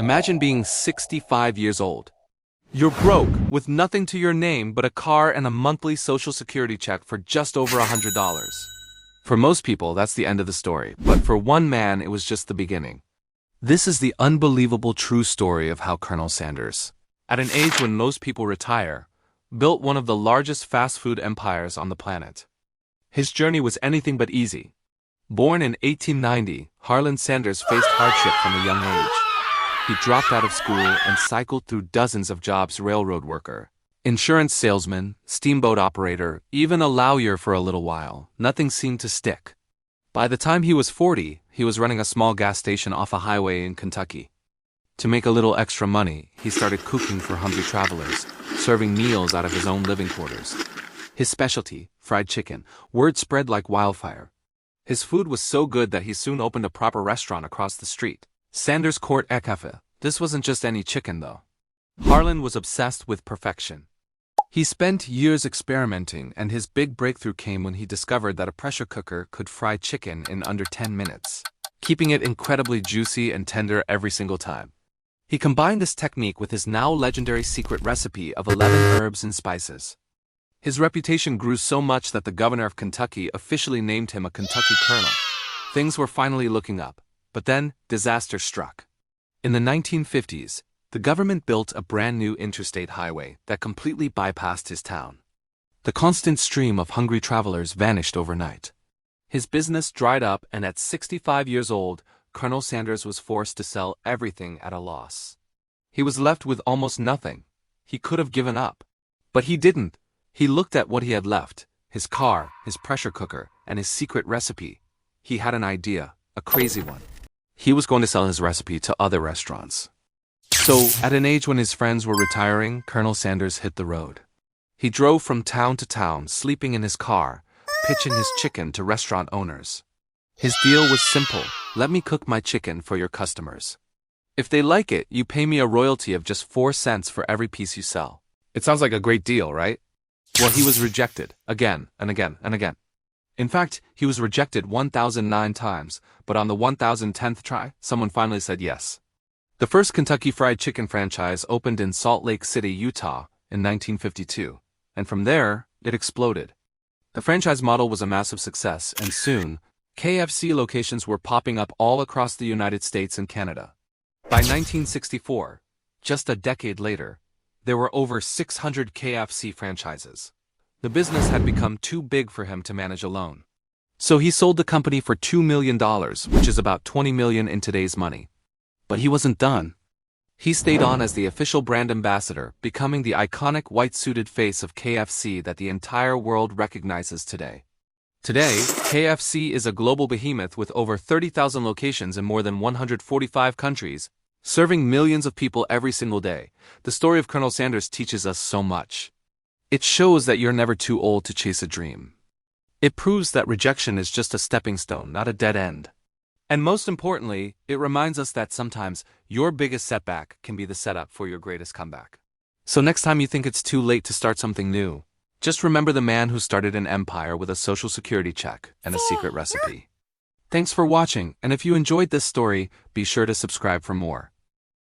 Imagine being 65 years old. You're broke, with nothing to your name but a car and a monthly social security check for just over $100. For most people, that's the end of the story, but for one man, it was just the beginning. This is the unbelievable true story of how Colonel Sanders, at an age when most people retire, built one of the largest fast food empires on the planet. His journey was anything but easy. Born in 1890, Harland Sanders faced hardship from a young age. He dropped out of school and cycled through dozens of jobs: railroad worker, insurance salesman, steamboat operator, even a lawyer for a little while. Nothing seemed to stick. By the time he was 40, he was running a small gas station off a highway in Kentucky. To make a little extra money, he started cooking for hungry travelers, serving meals out of his own living quarters. His specialty, fried chicken, word spread like wildfire. His food was so good that he soon opened a proper restaurant across the street, Sanders Court Cafe. This wasn't just any chicken though. Harland was obsessed with perfection. He spent years experimenting, and his big breakthrough came when he discovered that a pressure cooker could fry chicken in under 10 minutes, keeping it incredibly juicy and tender every single time. He combined this technique with his now legendary secret recipe of 11 herbs and spices. His reputation grew so much that the governor of Kentucky officially named him a Kentucky Colonel. Things were finally looking up, but then disaster struck. In the 1950s, the government built a brand new interstate highway that completely bypassed his town. The constant stream of hungry travelers vanished overnight. His business dried up, and at 65 years old, Colonel Sanders was forced to sell everything at a loss. He was left with almost nothing. He could have given up. But he didn't. He looked at what he had left: his car, his pressure cooker, and his secret recipe. He had an idea, a crazy one. He was going to sell his recipe to other restaurants. So, at an age when his friends were retiring, Colonel Sanders hit the road. He drove from town to town, sleeping in his car, pitching his chicken to restaurant owners. His deal was simple: let me cook my chicken for your customers. If they like it, you pay me a royalty of just 4 cents for every piece you sell. It sounds like a great deal, right? Well, he was rejected, again and again and again. In fact, he was rejected 1,009 times, but on the 1,010th try, someone finally said yes. The first Kentucky Fried Chicken franchise opened in Salt Lake City, Utah, in 1952, and from there, it exploded. The franchise model was a massive success, and soon, KFC locations were popping up all across the United States and Canada. By 1964, just a decade later, there were over 600 KFC franchises. The business had become too big for him to manage alone. So he sold the company for $2 million, which is about $20 million in today's money. But he wasn't done. He stayed on as the official brand ambassador, becoming the iconic white-suited face of KFC that the entire world recognizes today. Today, KFC is a global behemoth with over 30,000 locations in more than 145 countries, serving millions of people every single day. The story of Colonel Sanders teaches us so much. It shows that you're never too old to chase a dream. It proves that rejection is just a stepping stone, not a dead end. And most importantly, it reminds us that sometimes your biggest setback can be the setup for your greatest comeback. So next time you think it's too late to start something new, just remember the man who started an empire with a social security check and a secret recipe. Thanks for watching, and if you enjoyed this story, be sure to subscribe for more.